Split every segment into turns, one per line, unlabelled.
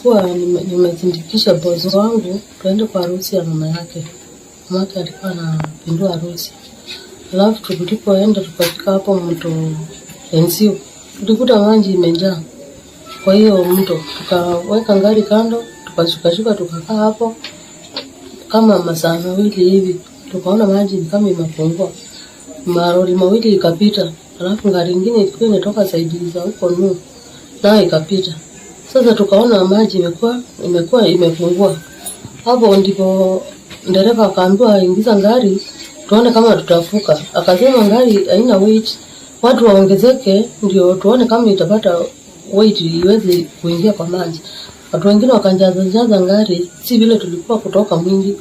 Kwa nimesindikisha bozo wangu tuende kwa harusi ya mama yake. Mama yake alikuwa anapindua harusi. Alafu tulipoenda tukafika hapo mto Enzio. Tulikuta maji imejaa. Kwa hiyo mto tukaweka gari kando, tukashuka tukakaa hapo kama masaa mawili hivi. Tukaona maji kama imepungua. Maroli mawili ikapita. Alafu gari nyingine ilikuwa inatoka saidi za huko nu. Nayo ikapita. Sasa tukaona maji imepungua. Hapo ndipo dereva akaambiwa aingiza gari tuone kama tutafuka. Akasema gari haina weight, watu waongezeke ndio tuone kama itapata weight iweze kuingia kwa maji. Watu wengine wakajaza gari, si vile tulikuwa kutoka mwingi.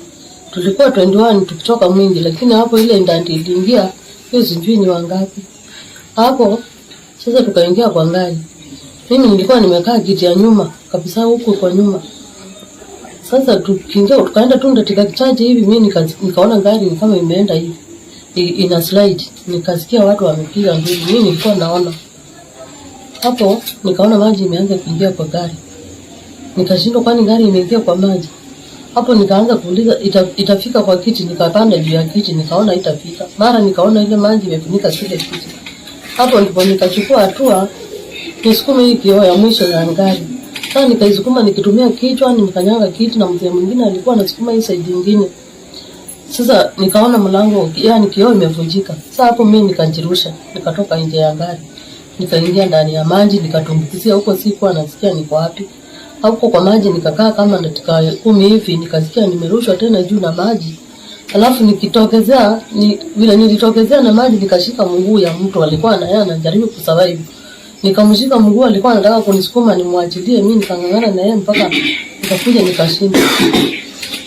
Tulikuwa 21 tukitoka mwingi, lakini hapo ile ndani iliingia hiyo sijui ni wangapi. Hapo sasa tukaingia kwa gari. Mimi nilikuwa nimekaa kiti ya nyuma kabisa huko kwa nyuma. Sasa tukaenda tu dakika chache hivi mimi nikaona gari kama imeenda hivi. Ina slide. Nikasikia watu wamepiga nduru. Mimi nilikuwa naona. Hapo nikaona maji imeanza kuingia kwa gari. Nikashindwa kwani gari imeingia kwa maji. Hapo nikaanza kuuliza itafika kwa kiti, nikapanda juu ya kiti nikaona itafika. Mara nikaona ile maji imefunika kile kiti. Hapo ndipo nikachukua hatua nisukuma hii kioo ya mwisho ya gari. Sasa nikaisukuma nikitumia kichwa, nikanyanga kiti na mzee mwingine alikuwa anasukuma hii side nyingine. Sasa nikaona mlango, yani kioo imevunjika. Sasa hapo mimi nikajirusha, nikatoka nje ya gari. Nikaingia ndani ya maji, nikatumbukizia huko sikuwa nasikia niko wapi. Hapo kwa maji nikakaa kama dakika 10 hivi, nikasikia nimerushwa tena juu na maji. Alafu nikitokezea, vile nilitokezea na maji nikashika mguu ya mtu alikuwa na yeye anajaribu kusurvive. Nikamshika mguu alikuwa anataka kunisukuma nimwachilie, mimi nikangangana na yeye mpaka nikakuja nikashinda.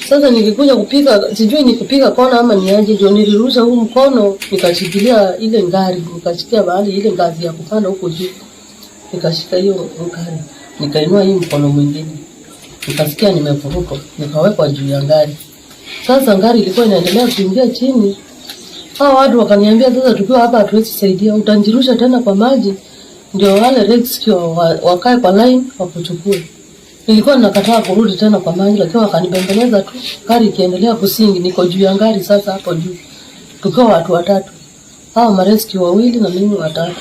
Sasa nikikuja kupiga, sijui nikupiga kona ama niaje, ndio nilirusha huu mkono nikashikilia ile ngari, nikashikia bahali ile ngazi ya kupanda huko juu. Nikashika hiyo ngari, nikainua hii mkono mwingine. Nikasikia nimevurutwa, nikawekwa juu ya ngari. Sasa ngari ilikuwa inaendelea kuingia chini. Hao watu wakaniambia sasa tukiwa hapa hatuwezi saidia, utanjirusha tena kwa maji. Ndio wale rescue wakae kwa line wakuchukue. Nilikuwa nakataa kurudi tena kwa maji, lakini wakanibembeleza tu. Gari ikiendelea kusingi, niko juu ya gari sasa hapo juu. Tukiwa watu watatu. Hao marescue wawili na mimi watatu.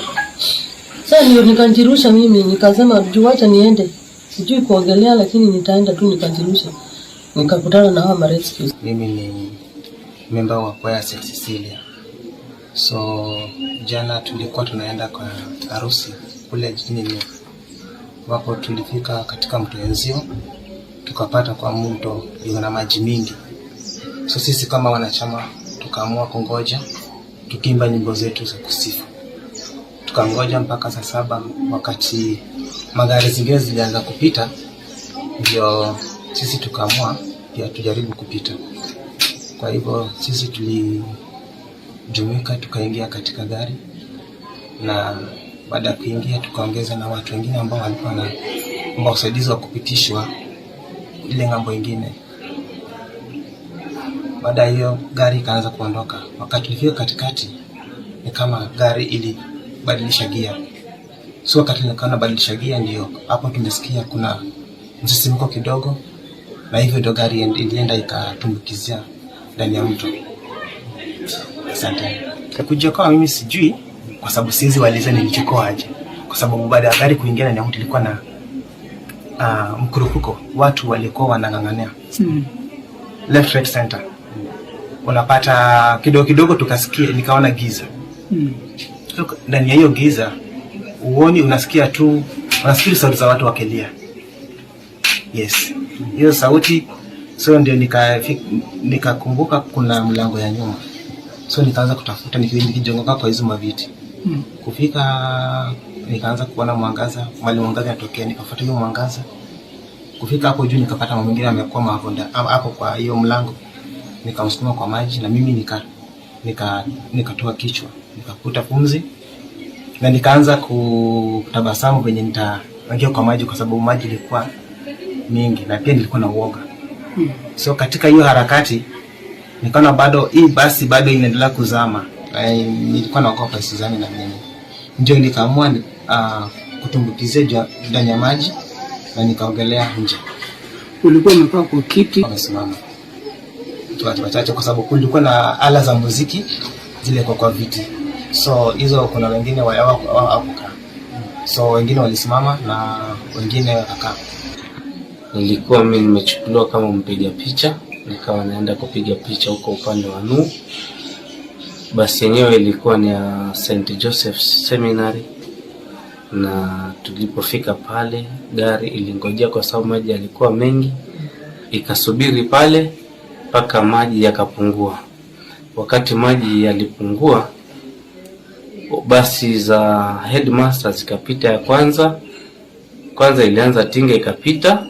Sasa ndio nikanjirusha mimi, nikasema juu acha niende. Sijui kuogelea lakini nitaenda tu nikajirusha. Nikakutana na hao marescue.
Mimi ni member wa kwaya St. Cecilia. So jana tulikuwa tunaenda kwa harusi kule jijini ambapo tulifika katika mto Enzio, tukapata kwa mto una maji mingi. So sisi kama wanachama tukaamua kungoja tukiimba nyimbo zetu za kusifu. Tukangoja mpaka saa 7 wakati magari zingine zilianza kupita, ndio sisi tukaamua pia tujaribu kupita. Kwa hivyo sisi tulijumuika tukaingia katika gari, na baada ya kuingia tukaongeza na watu wengine ambao walikuwa na usaidizi wa kupitishwa ile ngambo nyingine. Baada hiyo gari ikaanza kuondoka. Wakati tulifika katikati ni kama gari ilibadilisha gia. So wakati nikaona badilisha gia, ndio hapo tumesikia kuna msisimko kidogo, na hivyo ndio gari ilienda ikatumbukizia ndani ya mto. Asante. Kujiokoa mimi sijui, kwa sababu siwezi waliza nilichukua aje. Kwa sababu baada ya gari kuingia ndani ya mto ilikuwa na mkurupuko, watu walikuwa wanang'ang'ania. Left right center. Unapata kidogo tukasikia, nikaona giza. Ndani ya hiyo giza uoni, unasikia sauti za watu wakilia. Yes. Hiyo sauti, so ndio nikakumbuka kuna mlango ya nyuma. So nikaanza kutafuta nikijongoka kwa hizo maviti. Kufika nikaanza kuona mwangaza, mwangaza unatokea, nikafuata hiyo mwangaza. Kufika hapo juu nikapata mama mwingine amekuwa hapo kwa hiyo mlango. Nikamsukuma kwa maji na mimi nikatoa kichwa, nikakuta pumzi na nikaanza kutabasamu venye nitaingia kwa maji, kwa sababu maji ilikuwa mingi na pia nilikuwa na uoga. So katika hiyo harakati nikaona bado hii basi bado inaendelea kuzama. Nilikuwa naogopa isizame na mimi. Ndio nikaamua kutumbukizia ndani ya maji na nikaogelea nje.
Ulikuwa umekaa kwa kiti?
Wamesimama watu wachache, kwa sababu kulikuwa na ala za muziki zile kwa viti, so hizo kuna wengine hawakukaa, so wengine walisimama na wengine wakakaa.
Nilikuwa mimi nimechukuliwa kama mpiga picha, nikawa naenda kupiga picha huko upande wa Nuhu. Basi yenyewe ilikuwa ni ya St. Joseph's Seminary, na tulipofika pale gari ilingojea kwa sababu maji yalikuwa mengi, ikasubiri pale mpaka maji yakapungua. Wakati maji yalipungua, basi za headmaster zikapita. Ya kwanza ilianza Tinga ikapita,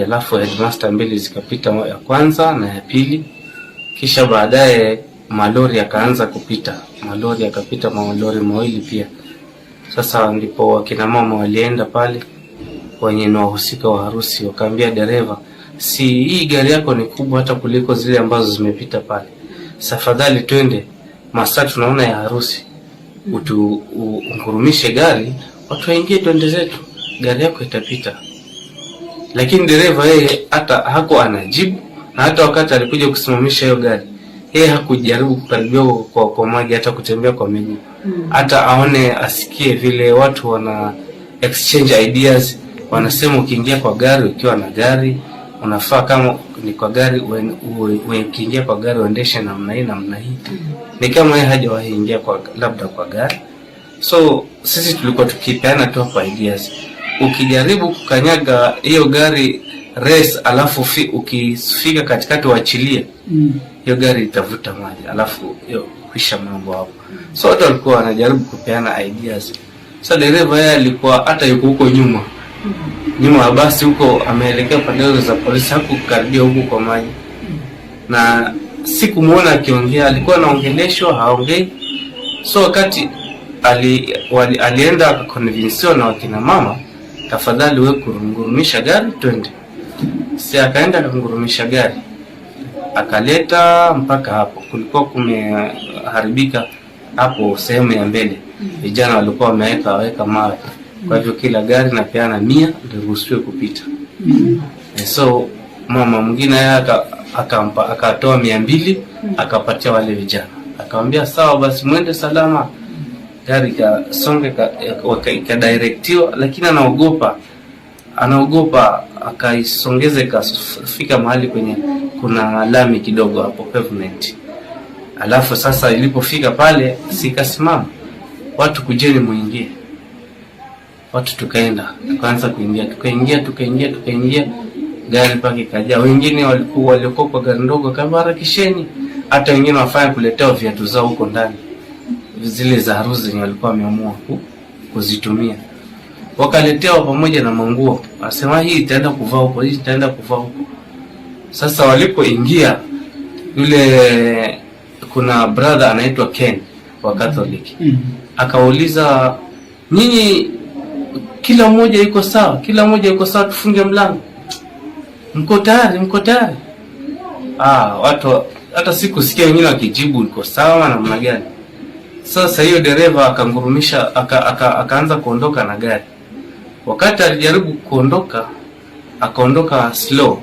alafu headmaster mbili zikapita, ya kwanza na ya pili. Kisha baadaye malori yakaanza kupita, malori yakapita, malori mawili pia. Sasa ndipo wakina mama walienda pale, wenye ni wahusika wa harusi, wakaambia dereva, si hii gari yako ni kubwa hata kuliko zile ambazo zimepita pale, safadhali twende masaa tunaona ya harusi, ungurumishe gari watu waingie twende zetu, gari yako itapita. Lakini dereva yeye hata hako anajibu, na hata wakati alikuja kusimamisha hiyo gari yeye hakujaribu kukaribia kwa maji, hata kutembea kwa miguu, hata aone asikie vile watu wana exchange ideas. Wanasema ukiingia kwa gari, ukiwa na gari unafaa kama ni kwa gari ukiingia kwa gari uendeshe namna hii namna hii. Ni kama yeye hajawahi ingia kwa labda kwa gari. So sisi tulikuwa tukipeana tu kwa ideas. Ukijaribu kukanyaga hiyo gari race, alafu ukifika katikati waachilie, hiyo gari itavuta maji, alafu hiyo kisha mambo hapo. So watu walikuwa wanajaribu kupeana ideas. So dereva yeye alikuwa hata yuko huko nyuma ya basi huko, ameelekea pande za polisi, hakukaribia huko kwa maji. Na sikumuona akiongea, alikuwa anaongeleshwa haongei. So wakati alienda akakonvinsiwa na wakina mama, tafadhali wewe kungurumisha gari twende. Si akaenda kungurumisha gari, akaleta mpaka hapo. Kulikuwa kumeharibika hapo sehemu ya mbele, vijana walikuwa wameweka mawe. Kwa hivyo kila gari na peana 100 ndio ruhusiwe kupita. So mama mwingine akatoa 200 akapatia wale vijana, akamwambia sawa basi mwende salama. Gari kasonge ikadirectiwa, lakini anaogopa akaisongeze ikafika mahali kwenye kuna lami kidogo hapo, pavement. Alafu sasa ilipofika pale sikasimama, watu kujeni muingie. Watu tukaanza kuingia, tukaingia gari pake kaja. Wengine walikuwa kwa gari ndogo kama harakisheni, hata wengine wafanya kuletea viatu zao huko ndani, zile za harusi walikuwa wameamua kuzitumia, wakaletewa pamoja na manguo. Asema hii itaenda kuvaa huko, hii itaenda kuvaa huko. Sasa walipoingia, yule kuna brother anaitwa Ken wa Catholic, akauliza, nyinyi kila mmoja yuko sawa, tufunge mlango, mko tayari? Watu hata sikusikia wengine wakijibu uko sawa namna gani. Sasa hiyo dereva akangurumisha, akaanza kuondoka na gari. Wakati alijaribu kuondoka, akaondoka slow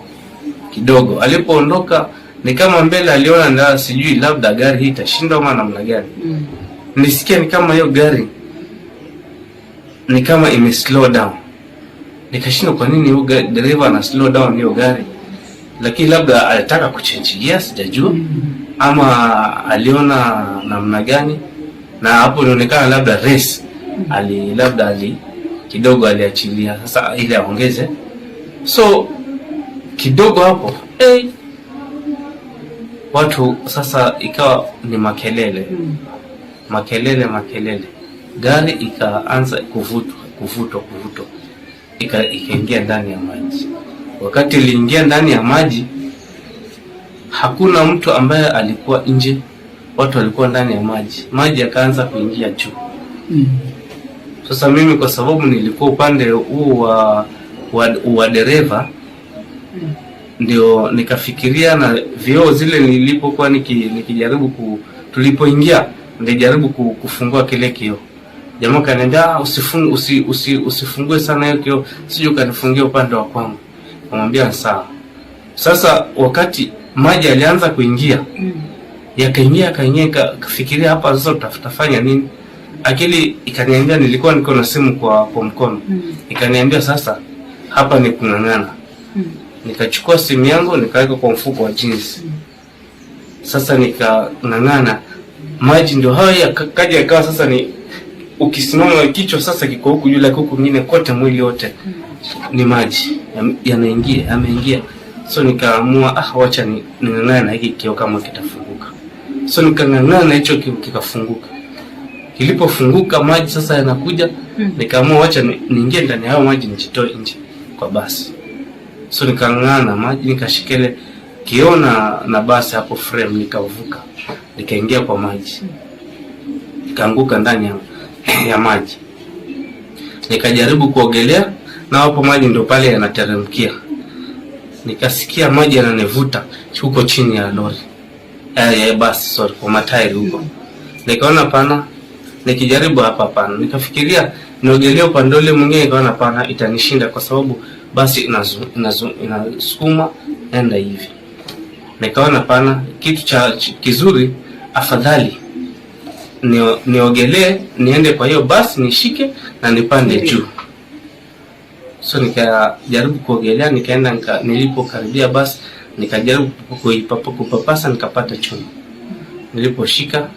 kidogo. Alipoondoka ni kama mbele aliona ndio, sijui labda gari hii itashinda ama namna gani. Nisikia ni kama hiyo gari ni kama ime slow down. Nikashindwa kwa nini huyo dereva ana slow down hiyo gari. Lakini labda alitaka kuchange gear, sijajua, ama aliona namna gani. Na hapo inaonekana labda race kidogo aliachilia sasa ili aongeze. So kidogo hapo watu sasa ikawa ni makelele. Gari ikaanza kuvutwa, ikaingia ndani ya maji. Wakati iliingia ndani ya maji, hakuna mtu ambaye alikuwa nje, watu walikuwa ndani ya maji yakaanza kuingia juu. Sasa mimi kwa sababu nilikuwa upande huu wa dereva, ndio nikafikiria, na vioo zile nilipokuwa nikijaribu tulipoingia nilijaribu kufungua kile kioo, Jamaa kaniambia usifungue sana hiyo kioo, sije ukanifungia upande wa kwangu. Namwambia sawa. Sasa wakati maji alianza kuingia, yakaingia kafikiria hapa sasa tutafanya nini? Akili ikaniambia, nilikuwa niko na simu kwa mkono. Ikaniambia sasa hapa ni kung'ang'ana. Nikachukua simu yangu nikaweka kwa mfuko wa jeans. Sasa nikang'ang'ana. Maji ndio haya kaja ikawa sasa ni ukisimama kichwa sasa kiko huku juu, like huku mwingine kote mwili wote ni maji yameingia. So nikaamua wacha ning'ang'ane na hiki kioo kama kitafunguka. So nikang'ang'ana hicho kikafunguka. Kilipofunguka maji sasa yanakuja, nikaamua wacha niingie ndani ya maji nijitoe nje kwa basi. So nikang'ang'ana maji, nikashikele kioo na basi hapo frame, nikavuka. Nikaingia kwa maji. Nikaanguka ndani ya maji. Nikajaribu kuogelea na hapo maji ndio pale yanateremkia. Nikasikia maji yananivuta huko chini ya lori. Basi kwa matairi huko. Nikaona pana, nikijaribu hapa. Nikafikiria niogelee upande ule mwingine, nikaona pana itanishinda kwa sababu basi inasukuma enda hivi. Nikaona pana kitu kizuri, afadhali niogelee niende kwa hiyo basi nishike na nipande juu. So nikajaribu kuogelea, nikaenda nilipokaribia basi nikajaribu kupapasa, nikapata chuma. Niliposhika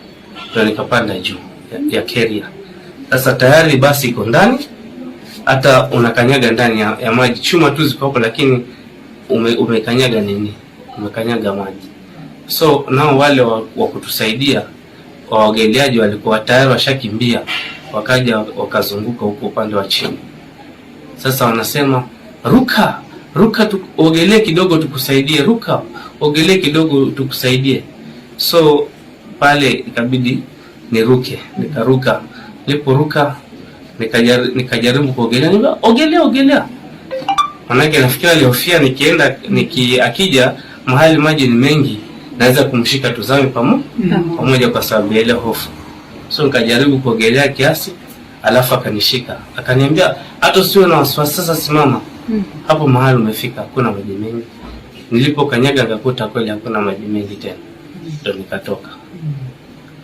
ndio nikapanda juu ya carrier. Sasa tayari basi iko ndani, hata unakanyaga ndani ya maji, chuma tu ziko hapo, lakini umekanyaga nini? Umekanyaga maji. So nao wale wa kutusaidia waogeleaji walikuwa tayari washakimbia, wakaja wakazunguka huko upande wa chini. Sasa wanasema ruka tuogelee kidogo tukusaidie, ruka ogelee kidogo tukusaidie. So pale ikabidi niruke, nikaruka. Niliporuka nikajaribu kuogelea, ogelea. Manake nafikiri alihofia akija mahali maji ni mengi naweza kumshika tuzame pamoja kwa sababu ya ile hofu. So nikajaribu kuogelea kiasi, alafu akanishika. Akaniambia hata usiwe na wasiwasi, sasa simama. Hapo mahali umefika hakuna maji mengi. Nilipokanyaga nikakuta kweli hakuna maji mengi tena. Ndio nikatoka.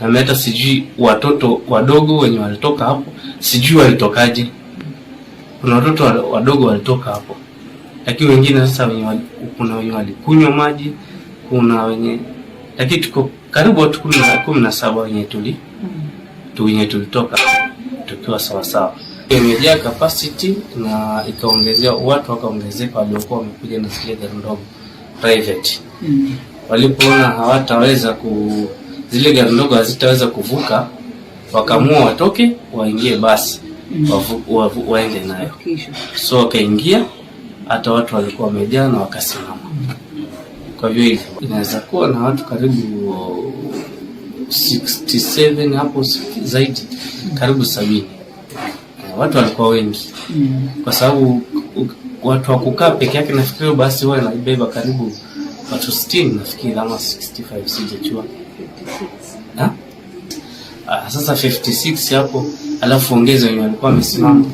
Na hata sijui watoto wadogo wenye walitoka hapo, sijui walitokaje. Kuna watoto wadogo walitoka hapo. Lakini wengine sasa kuna wenye walikunywa maji, kuna wenye, lakini tuko karibu watu 17 wenye tulitoka tukiwa sawa. Imejaa capacity na ikaongezea watu, wakaongezeka waliokuwa wamekuja na zile gari ndogo private. Walipoona hawataweza zile gari ndogo hazitaweza kuvuka, wakaamua watoke waingie basi waende nayo. So wakaingia, hata watu walikuwa wamejaa na wakasimama. Kwa hivyo inaweza kuwa na watu karibu 67 hapo zaidi, karibu 70. Watu walikuwa wengi. Kwa sababu watu wa kukaa peke yake nafikiri basi wao wanabeba karibu watu 60 nafikiri, ama 65 sijajua. Sasa 56 hapo, alafu ongeza wenye walikuwa wamesimama.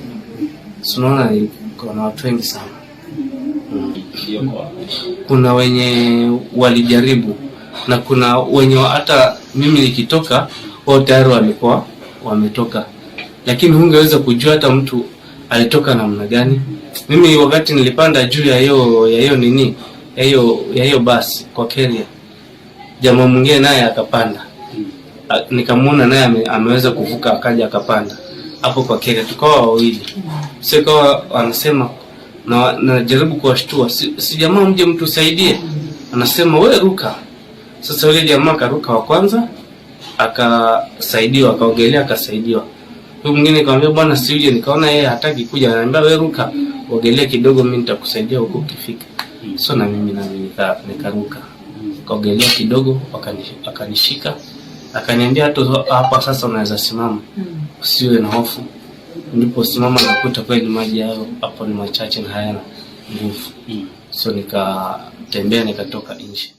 Tunaona kuna watu wengi sana. Kuna wenye walijaribu na kuna wenye hata mimi nikitoka wao tayari walikuwa wametoka, lakini hungeweza kujua hata mtu alitoka namna gani. Mimi wakati nilipanda juu ya hiyo basi kwa carrier, jamaa mwingine naye akapanda, nikamwona naye ameweza kuvuka, akaja akapanda hapo kwa carrier, tukawa wawili. Sio anasema na najaribu kuwashtua, si jamaa mje mtusaidie, anasema wewe ruka. Sasa yule jamaa karuka wa kwanza, akasaidiwa, akaogelea akasaidiwa. Huyo mwingine nikamwambia bwana siuje, nikaona yeye hataki kuja, ananiambia wewe ruka ogelee kidogo, mimi nitakusaidia huko ukifika. So na mimi nikaruka, kaogelea kidogo, akanishika, akaniambia hapa sasa unaweza simama, usiwe na hofu. Ndipo simama nakuta kweli maji yao hapo ni machache na hayana nguvu. So nikatembea nikatoka nje.